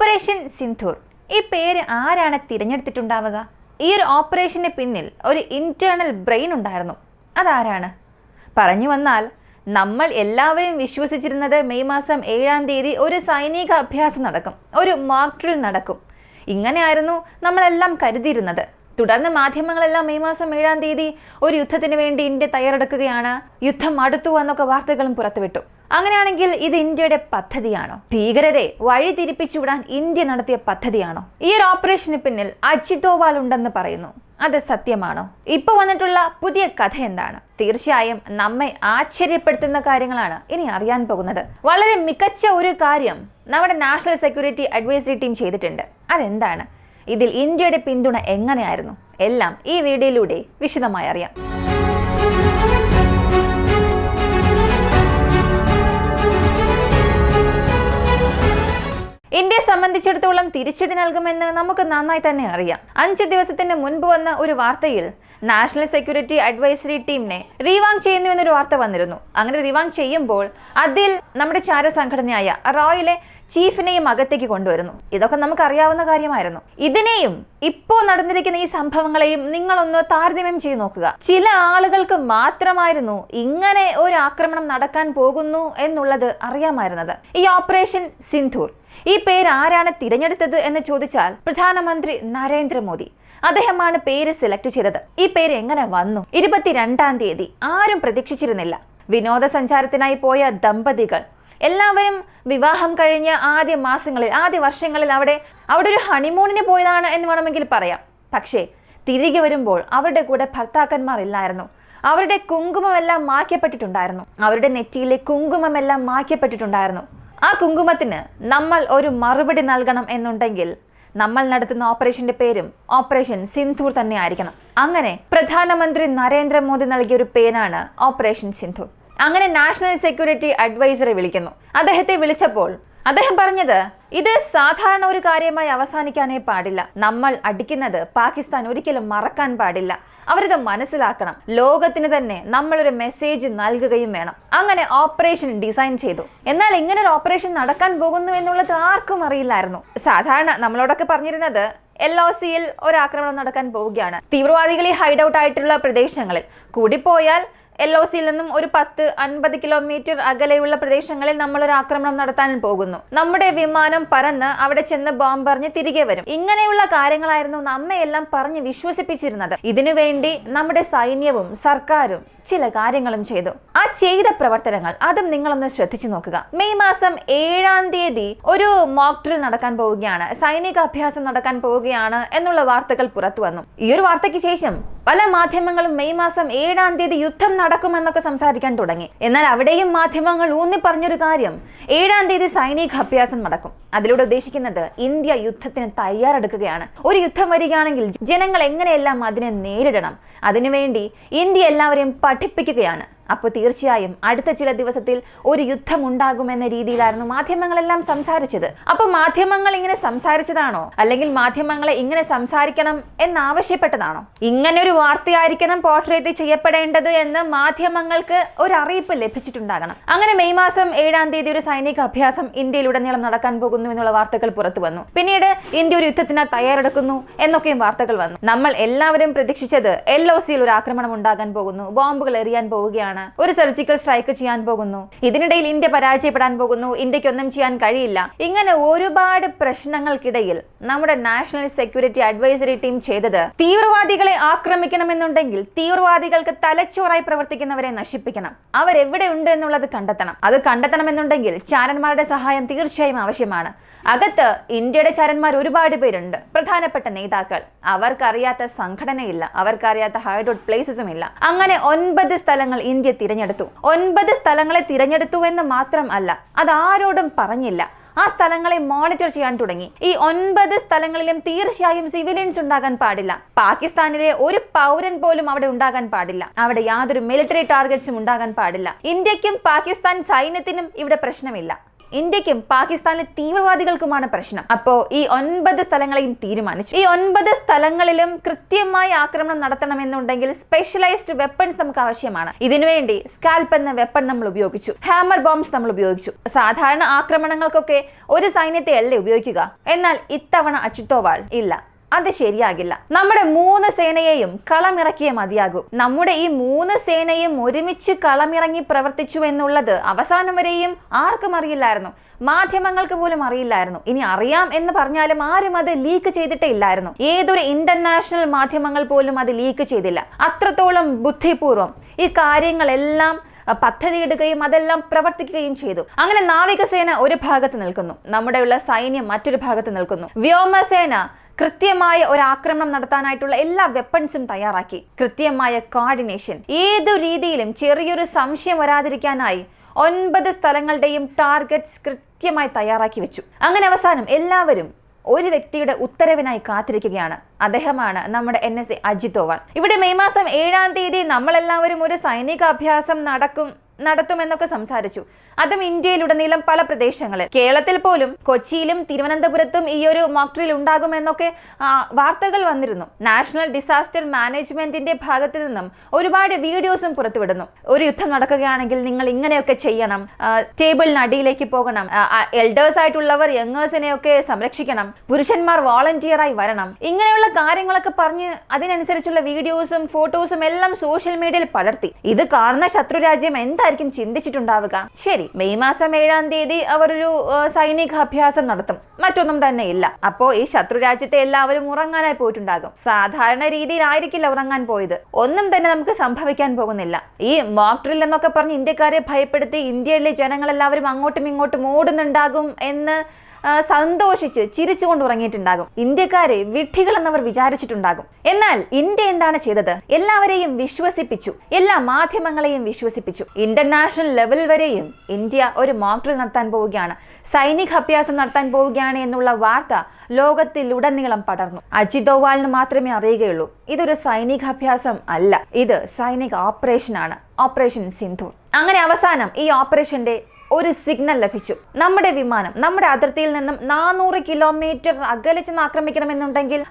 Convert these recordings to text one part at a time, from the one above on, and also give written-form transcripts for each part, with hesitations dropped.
Operation Sindoor ഈ പേര് ആരാണ് തിരഞ്ഞെടുത്തിട്ടുണ്ടാവുക? ഈ ഒരു ഓപ്പറേഷന് പിന്നിൽ ഒരു ഇന്റേണൽ ബ്രെയിൻ ഉണ്ടായിരുന്നു. അതാരാണ്? പറഞ്ഞു വന്നാൽ, നമ്മൾ എല്ലാവരും വിശ്വസിച്ചിരുന്നത് മെയ് മാസം 7-ാം തീയതി ഒരു സൈനിക അഭ്യാസം നടക്കും, ഒരു മോക്ക് ഡ്രിൽ നടക്കും. ഇങ്ങനെയായിരുന്നു നമ്മളെല്ലാം കരുതിയിരുന്നത്. തുടർന്ന് മാധ്യമങ്ങളെല്ലാം മെയ് മാസം 7-ാം തീയതി ഒരു യുദ്ധത്തിന് വേണ്ടി ഇന്ത്യ തയ്യാറെടുക്കുകയാണ്, യുദ്ധം അടുത്തു എന്നൊക്കെ വാർത്തകളും പുറത്തുവിട്ടു. അങ്ങനെയാണെങ്കിൽ ഇത് ഇന്ത്യയുടെ പദ്ധതിയാണോ? ഭീകരരെ വഴിതിരിപ്പിച്ചുവിടാൻ ഇന്ത്യ നടത്തിയ പദ്ധതിയാണോ? ഈ ഒരു ഓപ്പറേഷന് പിന്നിൽ അജിത് ഡോവാൽ ഉണ്ടെന്ന് പറയുന്നു. അത് സത്യമാണോ? ഇപ്പൊ വന്നിട്ടുള്ള പുതിയ കഥ എന്താണ്? തീർച്ചയായും നമ്മെ ആശ്ചര്യപ്പെടുത്തുന്ന കാര്യങ്ങളാണ് ഇനി അറിയാൻ പോകുന്നത്. വളരെ മികച്ച ഒരു കാര്യം നമ്മുടെ നാഷണൽ സെക്യൂരിറ്റി അഡ്വൈസറി ടീം ചെയ്തിട്ടുണ്ട്. അതെന്താണ്? ഇതിൽ ഇന്ത്യയുടെ പിന്തുണ എങ്ങനെയായിരുന്നു? എല്ലാം ഈ വീഡിയോയിലൂടെ വിശദമായി അറിയാം. ഇന്ത്യയെ സംബന്ധിച്ചിടത്തോളം തിരിച്ചടി നൽകുമെന്ന് നമുക്ക് നന്നായി തന്നെ അറിയാം. 5 ദിവസത്തിന് മുൻപ് വന്ന ഒരു വാർത്തയിൽ നാഷണൽ സെക്യൂരിറ്റി അഡ്വൈസറി ടീമിനെ റീവാങ് ചെയ്യുന്നു എന്നൊരു വാർത്ത വന്നിരുന്നു. അങ്ങനെ റീവാങ് ചെയ്യുമ്പോൾ അതിൽ നമ്മുടെ ചാരസംഘടനയായ റോയിലെ ചീഫിനെയും അകത്തേക്ക് കൊണ്ടുവരുന്നു. ഇതൊക്കെ നമുക്ക് അറിയാവുന്ന കാര്യമായിരുന്നു. ഇതിനെയും ഇപ്പോൾ നടന്നിരിക്കുന്ന ഈ സംഭവങ്ങളെയും നിങ്ങളൊന്ന് താരതമ്യം ചെയ്ത് നോക്കുക. ചില ആളുകൾക്ക് മാത്രമായിരുന്നു ഇങ്ങനെ ഒരു ആക്രമണം നടക്കാൻ പോകുന്നു എന്നുള്ളത് അറിയാമായിരുന്നത്. ഈ ഓപ്പറേഷൻ സിന്ധൂർ ഈ പേര് ആരാണ് തിരഞ്ഞെടുത്തത് എന്ന് ചോദിച്ചാൽ പ്രധാനമന്ത്രി നരേന്ദ്രമോദി. അദ്ദേഹമാണ് പേര് സെലക്ട് ചെയ്തത്. ഈ പേര് എങ്ങനെ വന്നു? 22-ാം തീയതി ആരും പ്രതീക്ഷിച്ചിരുന്നില്ല. വിനോദസഞ്ചാരത്തിനായി പോയ ദമ്പതികൾ എല്ലാവരും വിവാഹം കഴിഞ്ഞ ആദ്യ വർഷങ്ങളിൽ അവിടെ ഒരു ഹണിമൂണിന് പോയതാണ് എന്ന് വേണമെങ്കിൽ പറയാം. പക്ഷേ തിരികെ വരുമ്പോൾ അവരുടെ കൂടെ ഭർത്താക്കന്മാർ ഇല്ലായിരുന്നു. അവരുടെ കുങ്കുമമെല്ലാം മായ്ക്കപ്പെട്ടിട്ടുണ്ടായിരുന്നു. അവരുടെ നെറ്റിയിലെ കുങ്കുമമെല്ലാം മായ്ക്കപ്പെട്ടിട്ടുണ്ടായിരുന്നു. ആ കുങ്കുമത്തിന് നമ്മൾ ഒരു മറുപടി നൽകണം എന്നുണ്ടെങ്കിൽ നമ്മൾ നടത്തുന്ന ഓപ്പറേഷന്റെ പേരും ഓപ്പറേഷൻ സിന്ധൂർ തന്നെ ആയിരിക്കണം. അങ്ങനെ പ്രധാനമന്ത്രി നരേന്ദ്രമോദി നൽകിയ ഒരു പേരാണ് ഓപ്പറേഷൻ സിന്ധൂർ. അങ്ങനെ നാഷണൽ സെക്യൂരിറ്റി അഡ്വൈസറെ വിളിക്കുന്നു. അദ്ദേഹത്തെ വിളിച്ചപ്പോൾ അദ്ദേഹം പറഞ്ഞത്, ഇത് സാധാരണ ഒരു കാര്യമായി അവസാനിക്കാനേ പാടില്ല. നമ്മൾ അടിക്കുന്നത് പാകിസ്ഥാൻ ഒരിക്കലും മറക്കാൻ പാടില്ല. അവരിത് മനസ്സിലാക്കണം. ലോകത്തിന് തന്നെ നമ്മളൊരു മെസ്സേജ് നൽകുകയും വേണം. അങ്ങനെ ഓപ്പറേഷൻ ഡിസൈൻ ചെയ്തു. എന്നാൽ ഇങ്ങനെ ഒരു ഓപ്പറേഷൻ നടക്കാൻ പോകുന്നു എന്നുള്ളത് ആർക്കും അറിയില്ലായിരുന്നു. സാധാരണ നമ്മളോടൊക്കെ പറഞ്ഞിരുന്നത് LOCയിൽ ഒരു ആക്രമണം നടക്കാൻ പോവുകയാണ്. തീവ്രവാദികളെ ഹൈഡ് ഔട്ട് ആയിട്ടുള്ള പ്രദേശങ്ങളിൽ കൂടിപ്പോയാൽ LOCയിൽ നിന്നും ഒരു 10-50 കിലോമീറ്റർ അകലെയുള്ള പ്രദേശങ്ങളിൽ നമ്മൾ ഒരു ആക്രമണം നടത്താൻ പോകുന്നു. നമ്മുടെ വിമാനം പറന്ന് അവിടെ ചെന്ന് ബോംബെറിഞ്ഞ് തിരികെ വരും. ഇങ്ങനെയുള്ള കാര്യങ്ങളായിരുന്നു നമ്മയെല്ലാം പറഞ്ഞ് വിശ്വസിപ്പിച്ചിരുന്നത്. ഇതിനുവേണ്ടി നമ്മുടെ സൈന്യവും സർക്കാരും ചില കാര്യങ്ങളും ചെയ്തു. ആ ചെയ്ത പ്രവർത്തനങ്ങൾ അതും നിങ്ങളൊന്ന് ശ്രദ്ധിച്ചു നോക്കുക. മെയ് മാസം 7-ാം തീയതി ഒരു മോക്ക് ഡ്രിൽ നടക്കാൻ പോവുകയാണ്, സൈനിക അഭ്യാസം നടക്കാൻ പോവുകയാണ് എന്നുള്ള വാർത്തകൾ പുറത്തു വന്നു. ഈ ഒരു വാർത്തയ്ക്ക് ശേഷം പല മാധ്യമങ്ങളും മെയ് മാസം 7-ാം തീയതി യുദ്ധം നടക്കുമെന്നൊക്കെ സംസാരിക്കാൻ തുടങ്ങി. എന്നാൽ അവിടെയും മാധ്യമങ്ങൾ ഊന്നി പറഞ്ഞൊരു കാര്യം, 7-ാം തീയതി സൈനിക അഭ്യാസം നടക്കും. അതിലൂടെ ഉദ്ദേശിക്കുന്നത് ഇന്ത്യ യുദ്ധത്തിന് തയ്യാറെടുക്കുകയാണ്. ഒരു യുദ്ധം വരികയാണെങ്കിൽ ജനങ്ങൾ എങ്ങനെയെല്ലാം അതിനെ നേരിടണം, അതിനുവേണ്ടി ഇന്ത്യ എല്ലാവരെയും പഠിപ്പിക്കുകയാണ്. അപ്പോൾ തീർച്ചയായും അടുത്ത ചില ദിവസത്തിൽ ഒരു യുദ്ധം ഉണ്ടാകുമെന്ന രീതിയിലായിരുന്നു മാധ്യമങ്ങളെല്ലാം സംസാരിച്ചത്. അപ്പോൾ മാധ്യമങ്ങൾ ഇങ്ങനെ സംസാരിച്ചതാണോ, അല്ലെങ്കിൽ മാധ്യമങ്ങളെ ഇങ്ങനെ സംസാരിക്കണം എന്നാവശ്യപ്പെട്ടതാണോ? ഇങ്ങനെ ഒരു വാർത്തയായിരിക്കണം പോർട്രേറ്റ് ചെയ്യപ്പെടേണ്ടത് എന്ന് മാധ്യമങ്ങൾക്ക് ഒരു അറിയിപ്പ് ലഭിച്ചിട്ടുണ്ടാകണം. അങ്ങനെ മെയ് മാസം 7-ാം തീയതി ഒരു സൈനിക അഭ്യാസം ഇന്ത്യയിലുടനീളം നടക്കാൻ പോകുന്നു എന്നുള്ള വാർത്തകൾ പുറത്തു വന്നു. പിന്നീട് ഇന്ത്യ ഒരു യുദ്ധത്തിന് തയ്യാറെടുക്കുന്നു എന്നൊക്കെയും വാർത്തകൾ വന്നു. നമ്മൾ എല്ലാവരും പ്രതീക്ഷിച്ചത് LOCയിൽ ഒരു ആക്രമണം ഉണ്ടാകാൻ പോകുന്നു, ബോംബുകൾ എറിയാൻ പോവുകയാണ്, ഒരു സർജിക്കൽ സ്ട്രൈക്ക് ചെയ്യാൻ പോകുന്നു, ഇതിനിടയിൽ ഇന്ത്യ പരാജയപ്പെടാൻ പോകുന്നു, ഇന്ത്യക്കൊന്നും ചെയ്യാൻ കഴിയില്ല. ഇങ്ങനെ ഒരുപാട് പ്രശ്നങ്ങൾക്കിടയിൽ നമ്മുടെ നാഷണൽ സെക്യൂരിറ്റി അഡ്വൈസറി ടീം ചെയ്തത്, തീവ്രവാദികളെ ആക്രമിക്കണമെന്നുണ്ടെങ്കിൽ തീവ്രവാദികൾക്ക് തലച്ചോറായി പ്രവർത്തിക്കുന്നവരെ നശിപ്പിക്കണം. അവരെവിടെ ഉണ്ട് എന്നുള്ളത് കണ്ടെത്തണം. അത് കണ്ടെത്തണമെന്നുണ്ടെങ്കിൽ ചാരന്മാരുടെ സഹായം തീർച്ചയായും ആവശ്യമാണ്. അകത്ത് ഇന്ത്യയുടെ ചാരന്മാർ ഒരുപാട് പേരുണ്ട്, പ്രധാനപ്പെട്ട നേതാക്കൾ. അവർക്കറിയാത്ത സംഘടനയില്ല, അവർക്കറിയാത്ത ഹൈഡ് ഔട്ട് പ്ലേസസും ഇല്ല. അങ്ങനെ 9 സ്ഥലങ്ങൾ ഇന്ത്യ തിരഞ്ഞെടുത്തു. 9 സ്ഥലങ്ങളെ തിരഞ്ഞെടുത്തു എന്ന് മാത്രം അല്ല, അതാരോടും പറഞ്ഞില്ല. ആ സ്ഥലങ്ങളെ മോണിറ്റർ ചെയ്യാൻ തുടങ്ങി. ഈ 9 സ്ഥലങ്ങളിലും തീർച്ചയായും സിവിലിയൻസ് ഉണ്ടാകാൻ പാടില്ല. പാകിസ്ഥാനിലെ ഒരു പൗരൻ പോലും അവിടെ ഉണ്ടാകാൻ പാടില്ല. അവിടെ യാതൊരു മിലിറ്ററി ടാർഗറ്റ്സും ഉണ്ടാകാൻ പാടില്ല. ഇന്ത്യക്കും പാകിസ്ഥാൻ സൈന്യത്തിനും ഇവിടെ പ്രശ്നമില്ല. ഇന്ത്യക്കും പാകിസ്ഥാനിലെ തീവ്രവാദികൾക്കുമാണ് പ്രശ്നം. അപ്പോ ഈ 9 സ്ഥലങ്ങളെയും തീരുമാനിച്ചു. ഈ 9 സ്ഥലങ്ങളിലും കൃത്യമായി ആക്രമണം നടത്തണമെന്നുണ്ടെങ്കിൽ സ്പെഷ്യലൈസ്ഡ് വെപ്പൺസ് നമുക്ക് ആവശ്യമാണ്. ഇതിനുവേണ്ടി സ്കാൽപ്പ് എന്ന വെപ്പൺ നമ്മൾ ഉപയോഗിച്ചു, ഹാമർ ബോംബ്സ് നമ്മൾ ഉപയോഗിച്ചു. സാധാരണ ആക്രമണങ്ങൾക്കൊക്കെ ഒരു സൈന്യത്തെ അല്ലേ ഉപയോഗിക്കുക. എന്നാൽ ഇത്തവണ അജിത് ഡോവാൾ ഇല്ല, അത് ശരിയാകില്ല. നമ്മുടെ 3 സേനയെയും കളമിറക്കിയേ മതിയാകൂ. നമ്മുടെ ഈ 3 സേനയും ഒരുമിച്ച് കളമിറങ്ങി പ്രവർത്തിച്ചു എന്നുള്ളത് അവസാനം വരെയും ആർക്കും അറിയില്ലായിരുന്നു, മാധ്യമങ്ങൾക്ക് പോലും അറിയില്ലായിരുന്നു. ഇനി അറിയാം എന്ന് പറഞ്ഞാലും ആരും അത് ലീക്ക് ചെയ്തിട്ടേ ഇല്ലായിരുന്നു. ഏതൊരു ഇന്റർനാഷണൽ മാധ്യമങ്ങൾ പോലും അത് ലീക്ക് ചെയ്തില്ല. അത്രത്തോളം ബുദ്ധിപൂർവ്വം ഈ കാര്യങ്ങളെല്ലാം പദ്ധതിയിടുകയും അതെല്ലാം പ്രവർത്തിക്കുകയും ചെയ്തു. അങ്ങനെ നാവികസേന ഒരു ഭാഗത്ത് നിൽക്കുന്നു, നമ്മുടെയുള്ള സൈന്യം മറ്റൊരു ഭാഗത്ത് നിൽക്കുന്നു. വ്യോമസേന കൃത്യമായ ഒരു ആക്രമണം നടത്താനായിട്ടുള്ള എല്ലാ വെപ്പൺസും തയ്യാറാക്കി. കൃത്യമായ കോർഡിനേഷൻ, ഏതു രീതിയിലും ചെറിയൊരു സംശയം വരാതിരിക്കാനായി 9 സ്ഥലങ്ങളുടെയും ടാർഗറ്റ്സ് കൃത്യമായി തയ്യാറാക്കി വെച്ചു. അങ്ങനെ അവസാനം എല്ലാവരും ഒരു വ്യക്തിയുടെ ഉത്തരവിനായി കാത്തിരിക്കുകയാണ്. അദ്ദേഹമാണ് നമ്മുടെ NSA അജിത് ഡോവാൾ. ഇവിടെ മെയ് മാസം 7-ാം തീയതി നമ്മളെല്ലാവരും ഒരു സൈനിക അഭ്യാസം നടത്തുമെന്നൊക്കെ സംസാരിച്ചു. അതും ഇന്ത്യയിലുടനീളം പല പ്രദേശങ്ങളിൽ, കേരളത്തിൽ പോലും കൊച്ചിയിലും തിരുവനന്തപുരത്തും ഈ ഒരു മോക്ക് ഡ്രിൽ ഉണ്ടാകുമെന്നൊക്കെ വാർത്തകൾ വന്നിരുന്നു. നാഷണൽ ഡിസാസ്റ്റർ മാനേജ്മെന്റിന്റെ ഭാഗത്തു നിന്നും ഒരുപാട് വീഡിയോസും പുറത്തുവിടുന്നു. ഒരു യുദ്ധം നടക്കുകയാണെങ്കിൽ നിങ്ങൾ ഇങ്ങനെയൊക്കെ ചെയ്യണം, ടേബിളിനടിയിലേക്ക് പോകണം, എൽഡേഴ്സ് ആയിട്ടുള്ളവർ യങ്ങേഴ്സിനെയൊക്കെ സംരക്ഷിക്കണം, പുരുഷന്മാർ വോളണ്ടിയറായി വരണം, ഇങ്ങനെയുള്ള കാര്യങ്ങളൊക്കെ പറഞ്ഞ് അതിനനുസരിച്ചുള്ള വീഡിയോസും ഫോട്ടോസും എല്ലാം സോഷ്യൽ മീഡിയയിൽ പടർത്തി. ഇത് കാണുന്ന ശത്രുരാജ്യം എന്തായിരിക്കും ചിന്തിച്ചിട്ടുണ്ടാവുക? ശരി, മെയ് മാസം 7-ാം തീയതി അവർ ഒരു സൈനിക അഭ്യാസം നടത്തും, മറ്റൊന്നും തന്നെ ഇല്ല. അപ്പോ ഈ ശത്രുരാജ്യത്തെ എല്ലാവരും ഉറങ്ങാനായി പോയിട്ടുണ്ടാകും. സാധാരണ രീതിയിലായിരിക്കില്ല ഉറങ്ങാൻ പോയത്. ഒന്നും തന്നെ നമുക്ക് സംഭവിക്കാൻ പോകുന്നില്ല. ഈ മോക്ക് ഡ്രിൽ എന്നൊക്കെ പറഞ്ഞ് ഇന്ത്യക്കാരെ ഭയപ്പെടുത്തി ഇന്ത്യയിലെ ജനങ്ങളെല്ലാവരും അങ്ങോട്ടും ഇങ്ങോട്ടും ഓടുന്നുണ്ടാകും എന്ന് സന്തോഷിച്ച് ചിരിച്ചുകൊണ്ട് ഉറങ്ങിയിട്ടുണ്ടാകും. ഇന്ത്യക്കാരെ വിഡ്ഢികളെന്നവർ വിചാരിച്ചിട്ടുണ്ടാകും. എന്നാൽ ഇന്ത്യ എന്താണ് ചെയ്തത്? എല്ലാവരെയും വിശ്വസിപ്പിച്ചു, എല്ലാ മാധ്യമങ്ങളെയും വിശ്വസിപ്പിച്ചു. ഇന്റർനാഷണൽ ലെവൽ വരെയും ഇന്ത്യ ഒരു മോക്ക് ഡ്രിൽ നടത്താൻ പോവുകയാണ്, സൈനിക അഭ്യാസം നടത്താൻ പോവുകയാണ് എന്നുള്ള വാർത്ത ലോകത്തിലുടനീളം പടർന്നു. അജിത് ഡോവാളിന് മാത്രമേ അറിയുകയുള്ളൂ, ഇതൊരു സൈനിക അഭ്യാസം അല്ല, ഇത് സൈനിക ഓപ്പറേഷനാണ്, ഓപ്പറേഷൻ സിന്ധൂർ. അങ്ങനെ അവസാനം ഈ ഓപ്പറേഷന്റെ ഒരു സിഗ്നൽ ലഭിച്ചു. നമ്മുടെ വിമാനം നമ്മുടെ അതിർത്തിയിൽ നിന്നും 400 കിലോമീറ്റർ അകലെ ചെന്ന് ആക്രമിക്കണമെന്നുണ്ടെങ്കിൽ,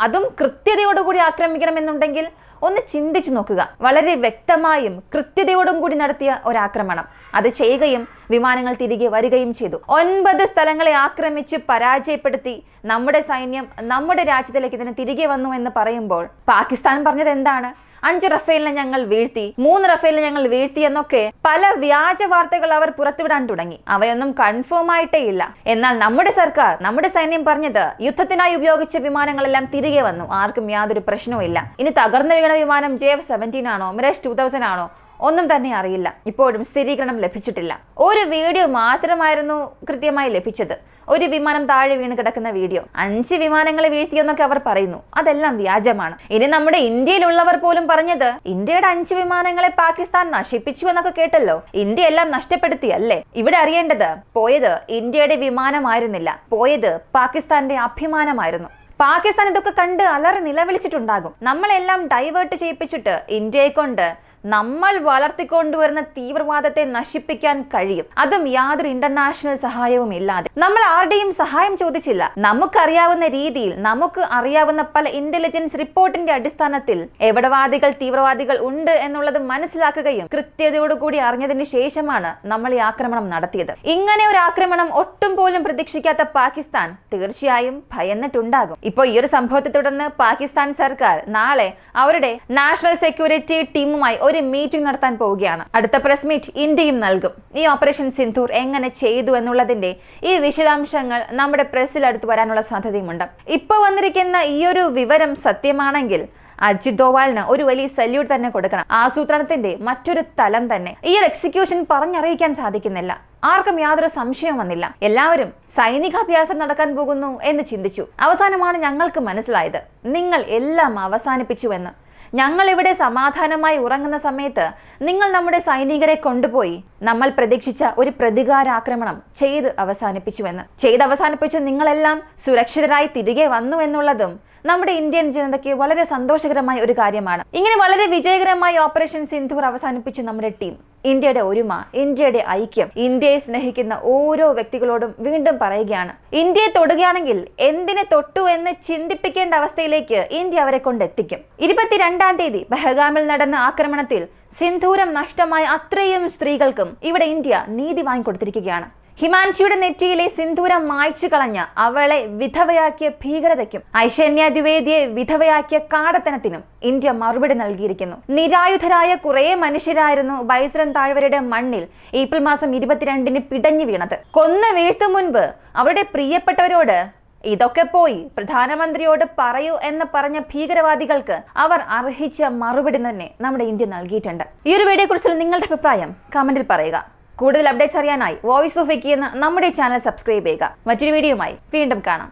അതും കൃത്യതയോടുകൂടി ആക്രമിക്കണമെന്നുണ്ടെങ്കിൽ ഒന്ന് ചിന്തിച്ചു നോക്കുക. വളരെ വ്യക്തമായും കൃത്യതയോടും കൂടി നടത്തിയ ഒരാക്രമണം, അത് ചെയ്യുകയും വിമാനങ്ങൾ തിരികെ വരികയും ചെയ്തു. 9 സ്ഥലങ്ങളെ ആക്രമിച്ച് പരാജയപ്പെടുത്തി നമ്മുടെ സൈന്യം നമ്മുടെ രാജ്യത്തിലേക്ക് ഇതിന് തിരികെ വന്നു എന്ന് പറയുമ്പോൾ പാകിസ്ഥാൻ പറഞ്ഞത് എന്താണ്? 5 റഫേലിനെ ഞങ്ങൾ വീഴ്ത്തി, 3 റഫേലിനെ ഞങ്ങൾ വീഴ്ത്തി എന്നൊക്കെ പല വ്യാജ വാർത്തകൾ അവർ പുറത്തുവിടാൻ തുടങ്ങി. അവയൊന്നും കൺഫേം ആയിട്ടേ ഇല്ല. എന്നാൽ നമ്മുടെ സർക്കാർ, നമ്മുടെ സൈന്യം പറഞ്ഞത് യുദ്ധത്തിനായി ഉപയോഗിച്ച വിമാനങ്ങളെല്ലാം തിരികെ വന്നു, ആർക്കും യാതൊരു പ്രശ്നവും ഇല്ല. ഇനി തകർന്നു വീണ വിമാനം JF-17 ആണോ മിറാജ് 2000 ആണോ ഒന്നും തന്നെ അറിയില്ല. ഇപ്പോഴും സ്ഥിരീകരണം ലഭിച്ചിട്ടില്ല. ഒരു വീഡിയോ മാത്രമായിരുന്നു കൃത്യമായി ലഭിച്ചത്, ഒരു വിമാനം താഴെ വീണ് കിടക്കുന്ന വീഡിയോ. 5 വിമാനങ്ങളെ വീഴ്ത്തിയെന്നൊക്കെ അവർ പറയുന്നു, അതെല്ലാം വ്യാജമാണ്. ഇനി നമ്മുടെ ഇന്ത്യയിലുള്ളവർ പോലും പറഞ്ഞത് ഇന്ത്യയുടെ 5 വിമാനങ്ങളെ പാകിസ്ഥാൻ നശിപ്പിച്ചു എന്നൊക്കെ കേട്ടല്ലോ. ഇന്ത്യ എല്ലാം നഷ്ടപ്പെടുത്തിയല്ലേ? ഇവിടെ അറിയേണ്ടത്, പോയത് ഇന്ത്യയുടെ വിമാനമായിരുന്നില്ല, പോയത് പാകിസ്ഥാന്റെ അഭിമാനമായിരുന്നു. പാകിസ്ഥാൻ ഇതൊക്കെ കണ്ട് അലറി നിലവിളിച്ചിട്ടുണ്ടാകും. നമ്മളെല്ലാം ഡൈവേർട്ട് ചെയ്യിപ്പിച്ചിട്ട് ഇന്ത്യയെ കൊണ്ട് നമ്മൾ വളർത്തിക്കൊണ്ടുവരുന്ന തീവ്രവാദത്തെ നശിപ്പിക്കാൻ കഴിയും, അതും യാതൊരു ഇന്റർനാഷണൽ സഹായവും ഇല്ലാതെ. നമ്മൾ ആരുടെയും സഹായം ചോദിച്ചില്ല. നമുക്കറിയാവുന്ന രീതിയിൽ, നമുക്ക് അറിയാവുന്ന പല ഇന്റലിജൻസ് റിപ്പോർട്ടിന്റെ അടിസ്ഥാനത്തിൽ എവിടവാദികൾ തീവ്രവാദികൾ ഉണ്ട് എന്നുള്ളത് മനസ്സിലാക്കുകയും കൃത്യതയോടുകൂടി അറിഞ്ഞതിന് ശേഷമാണ് നമ്മൾ ഈ ആക്രമണം നടത്തിയത്. ഇങ്ങനെ ഒരു ആക്രമണം ഒട്ടും പോലും പ്രതീക്ഷിക്കാത്ത പാകിസ്ഥാൻ തീർച്ചയായും ഭയന്നിട്ടുണ്ടാകും. ഇപ്പോൾ ഈ ഒരു സംഭവത്തെ തുടർന്ന് പാകിസ്ഥാൻ സർക്കാർ നാളെ അവരുടെ നാഷണൽ സെക്യൂരിറ്റി ടീമുമായി ഒരു മീറ്റിംഗ് നടത്താൻ പോവുകയാണ്. അടുത്ത പ്രസ് മീറ്റ് ഇന്ത്യയും നൽകും. ഈ ഓപ്പറേഷൻ സിന്ധൂർ എങ്ങനെ ചെയ്തു എന്നുള്ളതിന്റെ ഈ വിശദാംശങ്ങൾ നമ്മുടെ പ്രസ്സിൽ അടുത്ത് വരാനുള്ള സാധ്യതയുമുണ്ട്. ഇപ്പോൾ വന്നിരിക്കുന്ന ഈ ഒരു വിവരം സത്യമാണെങ്കിൽ അജിത് ഡോവാളിന് ഒരു വലിയ സല്യൂട്ട് തന്നെ കൊടുക്കണം. ആസൂത്രണത്തിന്റെ മറ്റൊരു തലം തന്നെ. ഈ ഒരു എക്സിക്യൂഷൻ പറഞ്ഞറിയിക്കാൻ സാധിക്കുന്നില്ല. ആർക്കും യാതൊരു സംശയവും വന്നില്ല. എല്ലാവരും സൈനികാഭ്യാസം നടക്കാൻ പോകുന്നു എന്ന് ചിന്തിച്ചു. അവസാനമാണ് ഞങ്ങൾക്ക് മനസ്സിലായത്, നിങ്ങൾ എല്ലാം അവസാനിപ്പിച്ചുവെന്ന്. ഞങ്ങൾ ഇവിടെ സമാധാനമായി ഉറങ്ങുന്ന സമയത്ത് നിങ്ങൾ നമ്മുടെ സൈനികരെ കൊണ്ടുപോയി നമ്മൾ പ്രതീക്ഷിച്ച ഒരു പ്രതികാരാക്രമണം ചെയ്ത് അവസാനിപ്പിച്ചുവെന്ന്. ചെയ്ത് അവസാനിപ്പിച്ച് നിങ്ങളെല്ലാം സുരക്ഷിതരായി തിരികെ വന്നു എന്നുള്ളതും നമ്മുടെ ഇന്ത്യൻ ജനതയ്ക്ക് വളരെ സന്തോഷകരമായ ഒരു കാര്യമാണ്. ഇങ്ങനെ വളരെ വിജയകരമായി ഓപ്പറേഷൻ സിന്ദൂർ അവസാനിപ്പിച്ച നമ്മുടെ ടീം ഇന്ത്യയുടെ ഒരുമ, ഇന്ത്യയുടെ ഐക്യം, ഇന്ത്യയെ സ്നേഹിക്കുന്ന ഓരോ വ്യക്തികളോടും വീണ്ടും പറയുകയാണ്, ഇന്ത്യയെ തൊടുകയാണെങ്കിൽ എന്തിനെ തൊട്ടു എന്ന് ചിന്തിപ്പിക്കേണ്ട അവസ്ഥയിലേക്ക് ഇന്ത്യ അവരെ കൊണ്ടെത്തിക്കും. 22-ാം തീയതി ബഹൽഗാമിൽ നടന്ന ആക്രമണത്തിൽ സിന്ദൂരം നഷ്ടമായ അത്രയും സ്ത്രീകൾക്കും ഇവിടെ ഇന്ത്യ നീതി വാങ്ങിക്കൊടുത്തിരിക്കുകയാണ്. ഹിമാൻഷിയുടെ നെറ്റിയിലെ സിന്ദൂരം മായ്ച്ചു കളഞ്ഞ അവളെ വിധവയാക്കിയ ഭീകരതയ്ക്കും ഐശ്വര്യ ദ്വിവേദിയെ വിധവയാക്കിയ കാടത്തനത്തിനും ഇന്ത്യ മറുപടി നൽകിയിരിക്കുന്നു. നിരായുധരായ കുറെ മനുഷ്യരായിരുന്നു ബൈസരൻ താഴ്വരയുടെ മണ്ണിൽ ഏപ്രിൽ മാസം 22-ന് പിടഞ്ഞു വീണത്. കൊന്നു വീഴ്ത്തും മുൻപ് അവരുടെ പ്രിയപ്പെട്ടവരോട് ഇതൊക്കെ പോയി പ്രധാനമന്ത്രിയോട് പറയൂ എന്ന് പറഞ്ഞ ഭീകരവാദികൾക്ക് അവർ അർഹിച്ച മറുപടി തന്നെ നമ്മുടെ ഇന്ത്യ നൽകിയിട്ടുണ്ട്. ഈ ഒരു വീഡിയോയെ കുറിച്ചുള്ള നിങ്ങളുടെ അഭിപ്രായം കമന്റിൽ പറയുക. കൂടുതൽ അപ്ഡേറ്റ്സ് അറിയാനായി വോയിസ് ഓഫ് വിക്കി എന്ന നമ്മുടെ ചാനൽ സബ്സ്ക്രൈബ് ചെയ്യുക. മറ്റൊരു വീഡിയോയുമായി വീണ്ടും കാണാം.